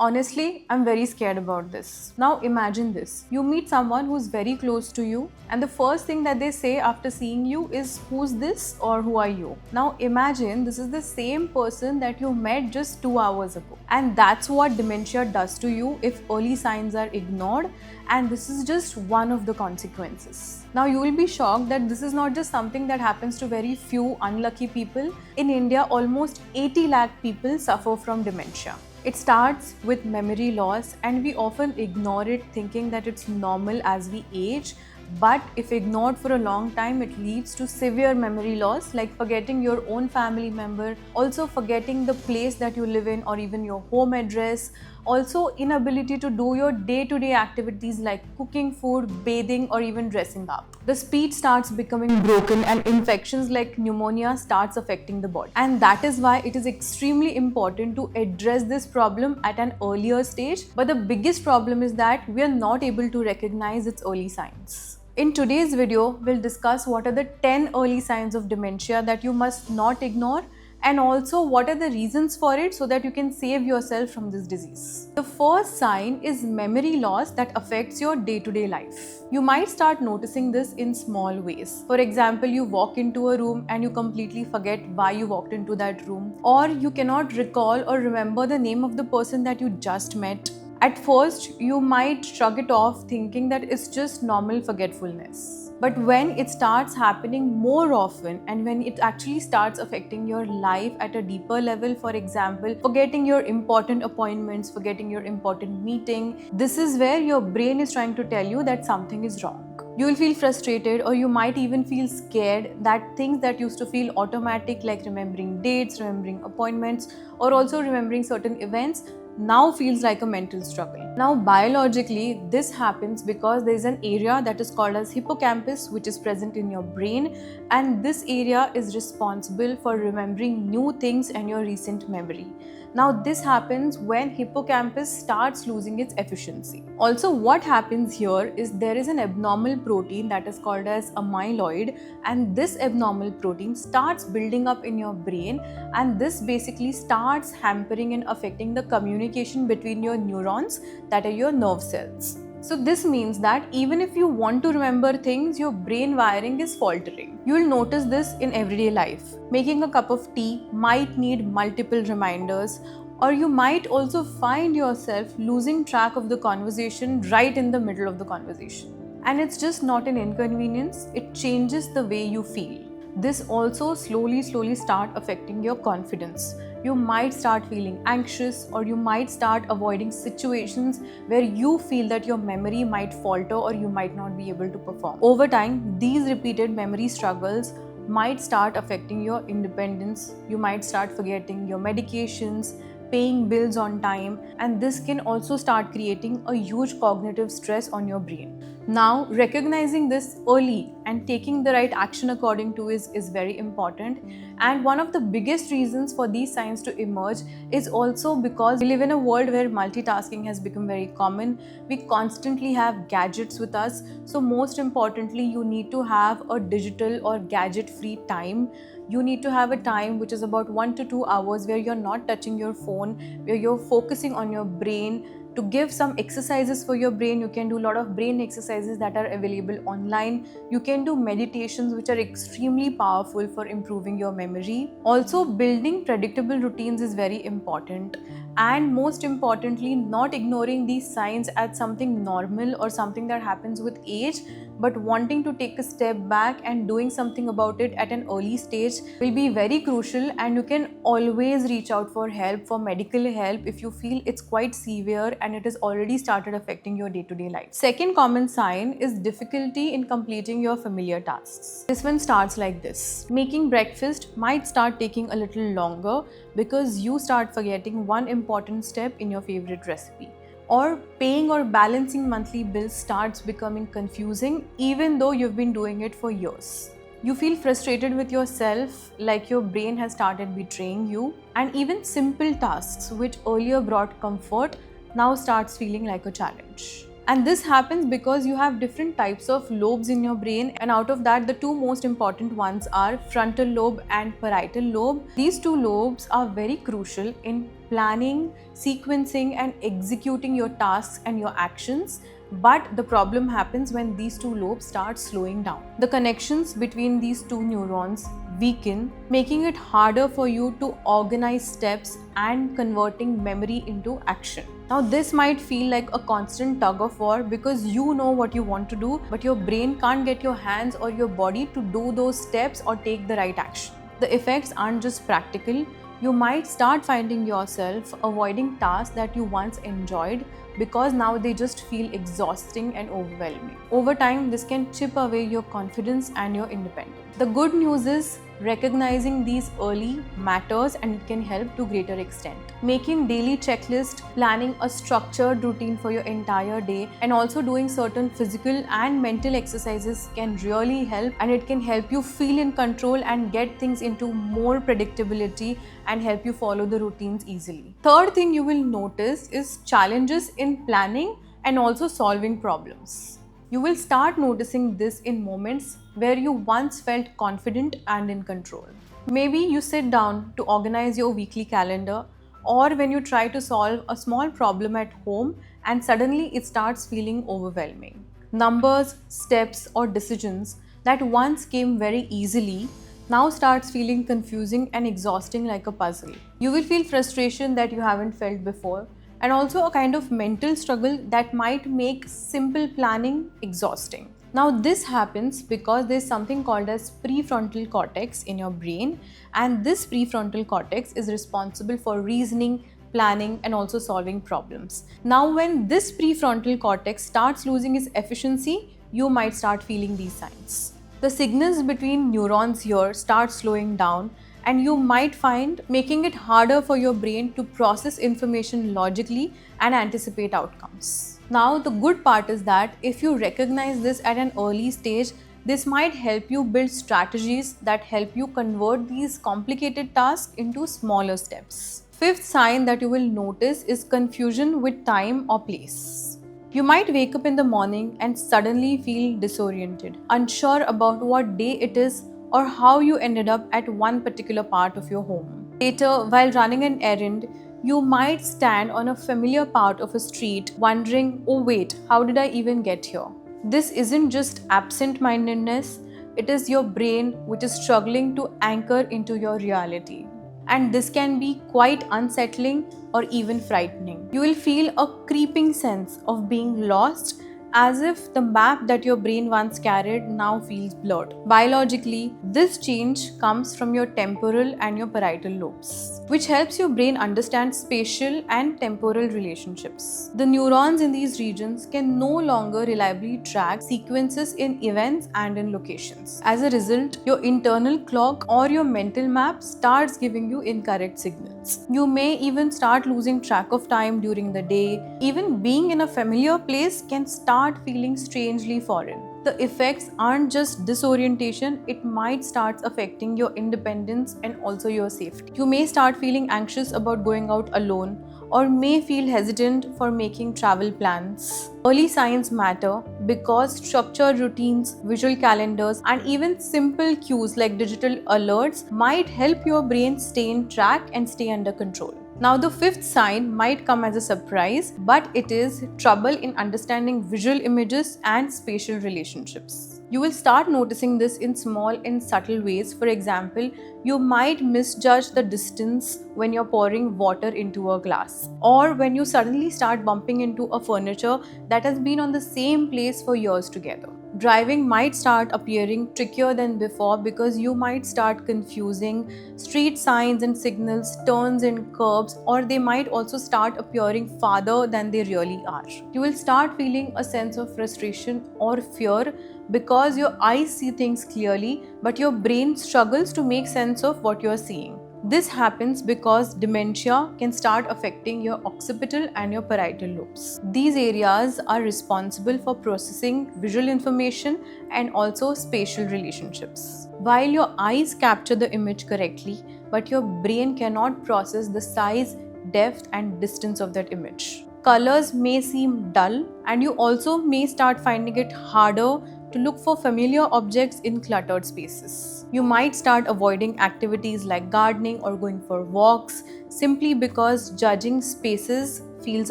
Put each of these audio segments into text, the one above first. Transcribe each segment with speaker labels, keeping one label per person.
Speaker 1: Honestly, I'm very scared about this. Now imagine this. You meet someone who's very close to you, and the first thing that they say after seeing you is, "Who's this?" or "Who are you?" Now imagine this is the same person that you met just 2 hours ago. And that's what dementia does to you if early signs are ignored, and this is just one of the consequences. Now you will be shocked that this is not just something that happens to very few unlucky people. In India, almost 80 lakh people suffer from dementia. It starts with memory loss, and we often ignore it thinking that it's normal as we age. But if ignored for a long time, it leads to severe memory loss, like forgetting your own family member, also forgetting the place that you live in or even your home address, also inability to do your day-to-day activities like cooking food, bathing, or even dressing up. The speech starts becoming broken, and infections like pneumonia starts affecting the body. And that is why it is extremely important to address this problem at an earlier stage. But the biggest problem is that we are not able to recognize its early signs. In today's video, we'll discuss what are the 10 early signs of dementia that you must not ignore, and also what are the reasons for it so that you can save yourself from this disease. The first sign is memory loss that affects your day-to-day life. You might start noticing this in small ways. For example, you walk into a room and you completely forget why you walked into that room, or you cannot recall or remember the name of the person that you just met. At first, you might shrug it off thinking that it's just normal forgetfulness. But when it starts happening more often, and when it actually starts affecting your life at a deeper level, for example, forgetting your important appointments, forgetting your important meeting, this is where your brain is trying to tell you that something is wrong. You will feel frustrated, or you might even feel scared that things that used to feel automatic, like remembering dates, remembering appointments, or also remembering certain events, now feels like a mental struggle. Now biologically, this happens because there is an area that is called as hippocampus, which is present in your brain, and this area is responsible for remembering new things and your recent memory. Now this happens when hippocampus starts losing its efficiency. Also, what happens here is there is an abnormal protein that is called as amyloid, and this abnormal protein starts building up in your brain, and this basically starts hampering and affecting the communication between your neurons, that are your nerve cells. So this means that even if you want to remember things, your brain wiring is faltering. You will notice this in everyday life. Making a cup of tea might need multiple reminders, or you might also find yourself losing track of the conversation right in the middle of the conversation. And it's just not an inconvenience, it changes the way you feel. This also slowly start affecting your confidence. You might start feeling anxious, or you might start avoiding situations where you feel that your memory might falter or you might not be able to perform. Over time, these repeated memory struggles might start affecting your independence. You might start forgetting your medications, paying bills on time, and this can also start creating a huge cognitive stress on your brain. Now, recognizing this early and taking the right action according to is very important. And one of the biggest reasons for these signs to emerge is also because we live in a world where multitasking has become very common. We constantly have gadgets with us. So most importantly, you need to have a digital or gadget-free time. You need to have a time which is about 1 to 2 hours where you're not touching your phone, where you're focusing on your brain. To give some exercises for your brain, you can do a lot of brain exercises that are available online. You can do meditations which are extremely powerful for improving your memory. Also, building predictable routines is very important. And most importantly, not ignoring these signs as something normal or something that happens with age, but wanting to take a step back and doing something about it at an early stage will be very crucial. And you can always reach out for help, for medical help, if you feel it's quite severe and it has already started affecting your day-to-day life. Second common sign is difficulty in completing your familiar tasks. This one starts like this. Making breakfast might start taking a little longer because you start forgetting one important step in your favorite recipe. Or paying or balancing monthly bills starts becoming confusing even though you've been doing it for years. You feel frustrated with yourself, like your brain has started betraying you, and even simple tasks which earlier brought comfort now starts feeling like a challenge. And this happens because you have different types of lobes in your brain, and out of that, the two most important ones are frontal lobe and parietal lobe. These two lobes are very crucial in planning, sequencing, and executing your tasks and your actions. But the problem happens when these two lobes start slowing down. The connections between these two neurons weaken, making it harder for you to organize steps and converting memory into action. Now, this might feel like a constant tug of war because you know what you want to do, but your brain can't get your hands or your body to do those steps or take the right action. The effects aren't just practical. You might start finding yourself avoiding tasks that you once enjoyed because now they just feel exhausting and overwhelming. Over time, this can chip away your confidence and your independence. The good news is recognizing these early matters, and it can help to greater extent. Making daily checklist, planning a structured routine for your entire day, and also doing certain physical and mental exercises can really help, and it can help you feel in control and get things into more predictability and help you follow the routines easily. Third thing you will notice is challenges in planning and also solving problems. You will start noticing this in moments where you once felt confident and in control. Maybe you sit down to organize your weekly calendar, or when you try to solve a small problem at home and suddenly it starts feeling overwhelming. Numbers, steps, or decisions that once came very easily now starts feeling confusing and exhausting like a puzzle. You will feel frustration that you haven't felt before, and also a kind of mental struggle that might make simple planning exhausting. Now, this happens because there's something called as prefrontal cortex in your brain, and this prefrontal cortex is responsible for reasoning, planning, and also solving problems. Now, when this prefrontal cortex starts losing its efficiency, you might start feeling these signs. The signals between neurons here start slowing down, and you might find making it harder for your brain to process information logically and anticipate outcomes. Now, the good part is that if you recognize this at an early stage, this might help you build strategies that help you convert these complicated tasks into smaller steps. Fifth sign that you will notice is confusion with time or place. You might wake up in the morning and suddenly feel disoriented, unsure about what day it is or how you ended up at one particular part of your home. Later, while running an errand, you might stand on a familiar part of a street wondering, oh wait, how did I even get here? This isn't just absent-mindedness, it is your brain which is struggling to anchor into your reality. And this can be quite unsettling or even frightening. You will feel a creeping sense of being lost, as if the map that your brain once carried now feels blurred. Biologically, this change comes from your temporal and your parietal lobes, which helps your brain understand spatial and temporal relationships. The neurons in these regions can no longer reliably track sequences in events and in locations. As a result, your internal clock or your mental map starts giving you incorrect signals. You may even start losing track of time during the day. Even being in a familiar place can start feeling strangely foreign. The effects aren't just disorientation, it might start affecting your independence and also your safety. You may start feeling anxious about going out alone or may feel hesitant for making travel plans. Early signs matter because structured routines, visual calendars, and even simple cues like digital alerts might help your brain stay in track and stay under control. Now, the fifth sign might come as a surprise, but it is trouble in understanding visual images and spatial relationships. You will start noticing this in small and subtle ways. For example, you might misjudge the distance when you're pouring water into a glass, or when you suddenly start bumping into a furniture that has been on the same place for years together. Driving might start appearing trickier than before because you might start confusing street signs and signals, turns and curbs, or they might also start appearing farther than they really are. You will start feeling a sense of frustration or fear because your eyes see things clearly, but your brain struggles to make sense of what you're seeing. This happens because dementia can start affecting your occipital and your parietal lobes. These areas are responsible for processing visual information and also spatial relationships. While your eyes capture the image correctly, but your brain cannot process the size, depth, and distance of that image. Colors may seem dull, and you also may start finding it harder to look for familiar objects in cluttered spaces. You might start avoiding activities like gardening or going for walks simply because judging spaces feels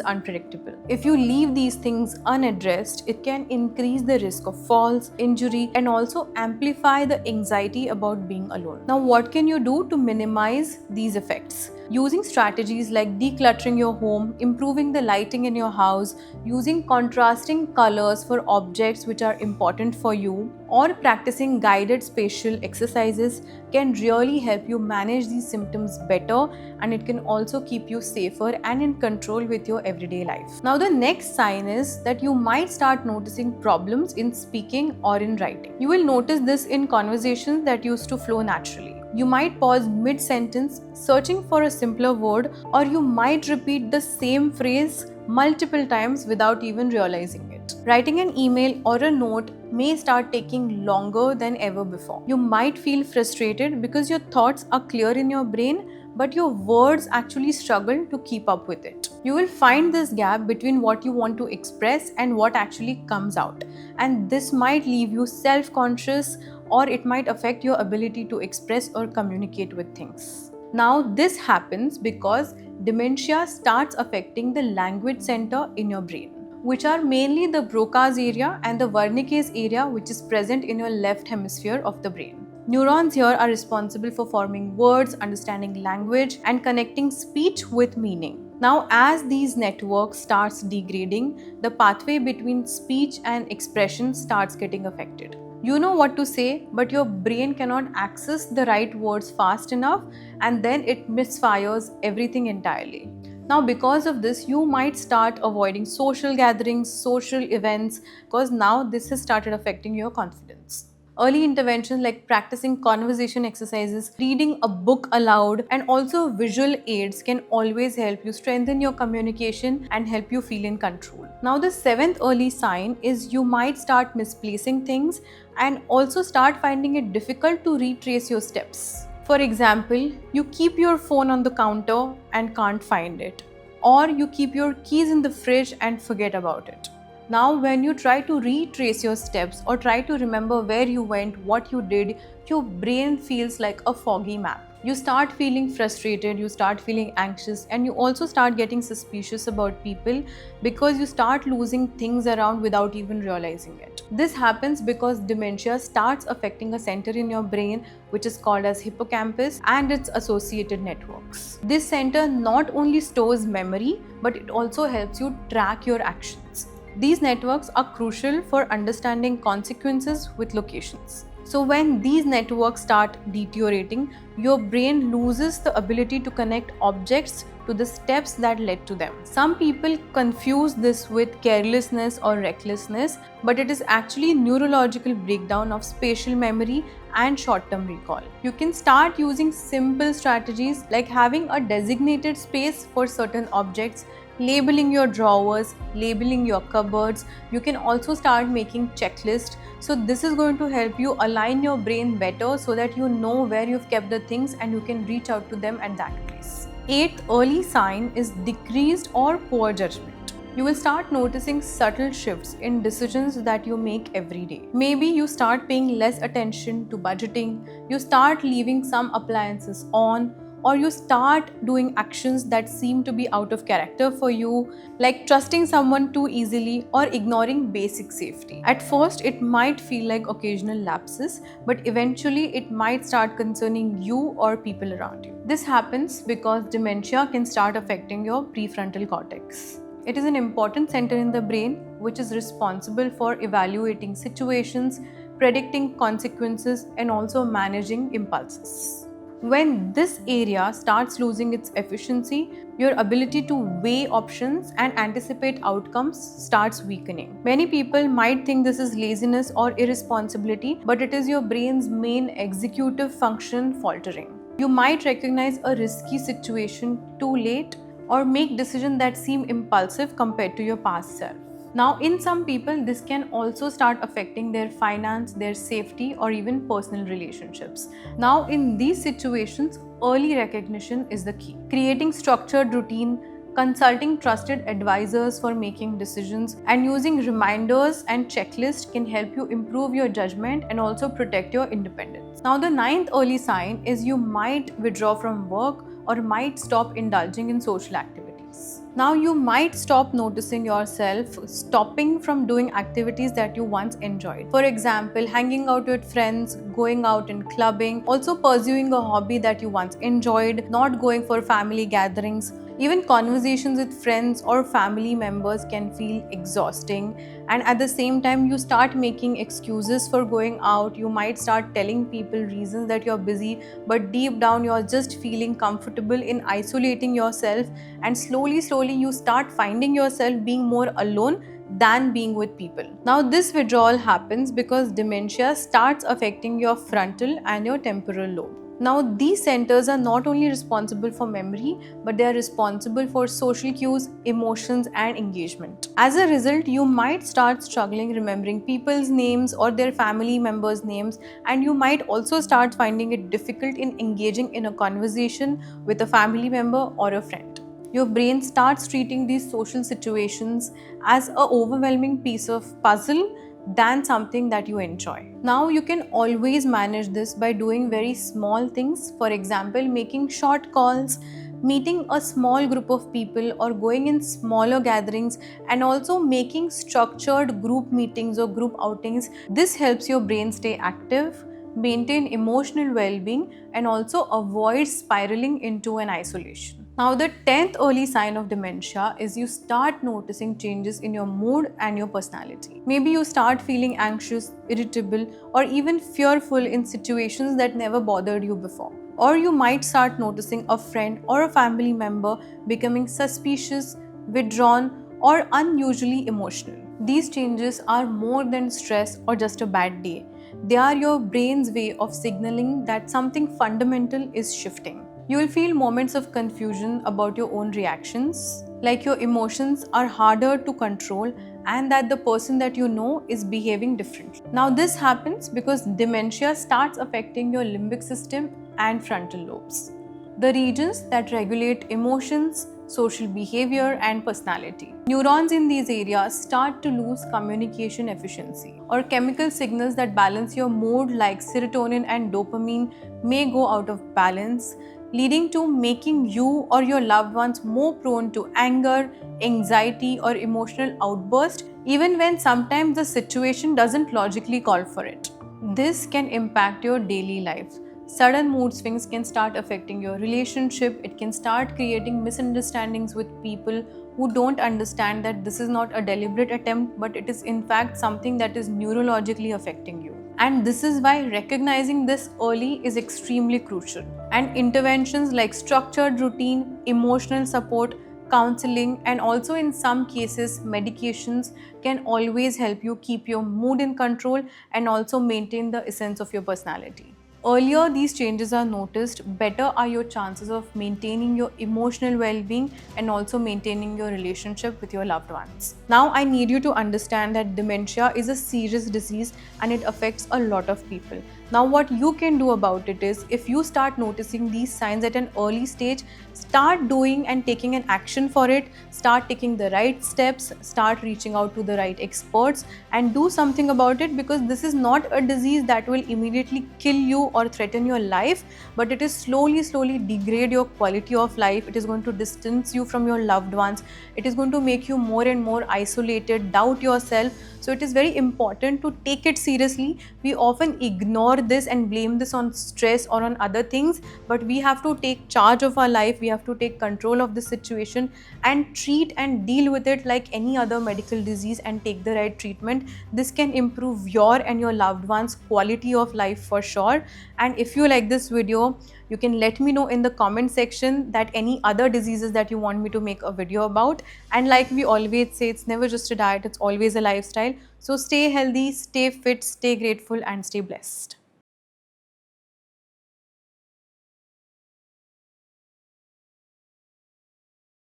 Speaker 1: unpredictable. If you leave these things unaddressed, it can increase the risk of falls, injury, and also amplify the anxiety about being alone. Now, what can you do to minimize these effects? Using strategies like decluttering your home, improving the lighting in your house, using contrasting colors for objects which are important for you, or practicing guided spatial exercises can really help you manage these symptoms better, and it can also keep you safer and in control with your everyday life. Now, the next sign is that you might start noticing problems in speaking or in writing. You will notice this in conversations that used to flow naturally. You might pause mid-sentence searching for a simpler word, or you might repeat the same phrase multiple times without even realizing it. Writing an email or a note may start taking longer than ever before. You might feel frustrated because your thoughts are clear in your brain, but your words actually struggle to keep up with it. You will find this gap between what you want to express and what actually comes out, and this might leave you self-conscious, or it might affect your ability to express or communicate with things. Now, this happens because dementia starts affecting the language center in your brain, which are mainly the Broca's area and the Wernicke's area, which is present in your left hemisphere of the brain. Neurons here are responsible for forming words, understanding language, and connecting speech with meaning. Now, as these networks starts degrading, the pathway between speech and expression starts getting affected. You know what to say, but your brain cannot access the right words fast enough, and then it misfires everything entirely. Now, because of this, you might start avoiding social gatherings, social events, because now this has started affecting your confidence. Early interventions like practicing conversation exercises, reading a book aloud, and also visual aids can always help you strengthen your communication and help you feel in control. Now, the seventh early sign is you might start misplacing things and also start finding it difficult to retrace your steps. For example, you keep your phone on the counter and can't find it, or you keep your keys in the fridge and forget about it. Now, when you try to retrace your steps or try to remember where you went, what you did, your brain feels like a foggy map. You start feeling frustrated, you start feeling anxious, and you also start getting suspicious about people because you start losing things around without even realizing it. This happens because dementia starts affecting a center in your brain which is called as hippocampus and its associated networks. This center not only stores memory, but it also helps you track your actions. These networks are crucial for understanding consequences with locations. So when these networks start deteriorating, your brain loses the ability to connect objects to the steps that led to them. Some people confuse this with carelessness or recklessness, but it is actually neurological breakdown of spatial memory and short-term recall. You can start using simple strategies like having a designated space for certain objects, labeling your drawers, labeling your cupboards. You can also start making checklists. So this is going to help you align your brain better so that you know where you've kept the things and you can reach out to them at that place. Eighth early sign is decreased or poor judgment. You will start noticing subtle shifts in decisions that you make every day. Maybe you start paying less attention to budgeting, you start leaving some appliances on, or you start doing actions that seem to be out of character for you, like trusting someone too easily or ignoring basic safety. At first, it might feel like occasional lapses, but eventually it might start concerning you or people around you. This happens because dementia can start affecting your prefrontal cortex. It is an important center in the brain which is responsible for evaluating situations, predicting consequences, and also managing impulses. When this area starts losing its efficiency, your ability to weigh options and anticipate outcomes starts weakening. Many people might think this is laziness or irresponsibility, but it is your brain's main executive function faltering. You might recognize a risky situation too late or make decisions that seem impulsive compared to your past self. Now, in some people, this can also start affecting their finance, their safety, or even personal relationships. Now, in these situations, early recognition is the key. Creating structured routine, Consulting trusted advisors for making decisions and using reminders and checklists can help you improve your judgment and also protect your independence. Now, the ninth early sign is you might withdraw from work or might stop indulging in social activities. Now, you might stop noticing yourself stopping from doing activities that you once enjoyed. For example, hanging out with friends, going out and clubbing, also pursuing a hobby that you once enjoyed, not going for family gatherings. Even conversations with friends or family members can feel exhausting, and at the same time, you start making excuses for going out. You might start telling people reasons that you're busy, but deep down, you're just feeling comfortable in isolating yourself, and slowly, you start finding yourself being more alone than being with people. Now, this withdrawal happens because dementia starts affecting your frontal and your temporal lobe. Now, these centers are not only responsible for memory, but they are responsible for social cues, emotions, and engagement. As a result, you might start struggling remembering people's names or their family members' names, and you might also start finding it difficult in engaging in a conversation with a family member or a friend. Your brain starts treating these social situations as a overwhelming piece of puzzle than something that you enjoy. Now, you can always manage this by doing very small things. For example, making short calls, meeting a small group of people, or going in smaller gatherings, and also making structured group meetings or group outings. This helps your brain stay active, maintain emotional well-being, and also avoid spiraling into an isolation. Now, the 10th early sign of dementia is you start noticing changes in your mood and your personality. Maybe you start feeling anxious, irritable, or even fearful in situations that never bothered you before. Or you might start noticing a friend or a family member becoming suspicious, withdrawn, or unusually emotional. These changes are more than stress or just a bad day. They are your brain's way of signaling that something fundamental is shifting. You will feel moments of confusion about your own reactions, like your emotions are harder to control and that the person that you know is behaving differently. Now, this happens because dementia starts affecting your limbic system and frontal lobes, the regions that regulate emotions, social behavior, and personality. Neurons in these areas start to lose communication efficiency, or chemical signals that balance your mood, like serotonin and dopamine, may go out of balance, leading to making you or your loved ones more prone to anger, anxiety, or emotional outburst, even when sometimes the situation doesn't logically call for it. This can impact your daily life. Sudden mood swings can start affecting your relationship. It can start creating misunderstandings with people who don't understand that this is not a deliberate attempt, but it is in fact something that is neurologically affecting you. And this is why recognizing this early is extremely crucial. And interventions like structured routine, emotional support, counseling, and also in some cases medications can always help you keep your mood in control and also maintain the essence of your personality. Earlier these changes are noticed, better are your chances of maintaining your emotional well-being and also maintaining your relationship with your loved ones. Now, I need you to understand that dementia is a serious disease and it affects a lot of people. Now, what you can do about it is, if you start noticing these signs at an early stage, start doing and taking an action for it, start taking the right steps, start reaching out to the right experts and do something about it, because this is not a disease that will immediately kill you or threaten your life, but it is slowly degrade your quality of life. It is going to distance you from your loved ones. It is going to make you more and more isolated, doubt yourself. So it is very important to take it seriously. We often ignore this and blame this on stress or on other things, but we have to take charge of our life. We have to take control of the situation and treat and deal with it like any other medical disease and take the right treatment. This can improve your and your loved ones' quality of life for sure. And if you like this video, you can let me know in the comment section that any other diseases that you want me to make a video about. And like we always say, it's never just a diet, it's always a lifestyle. So stay healthy, stay fit, stay grateful, and stay blessed.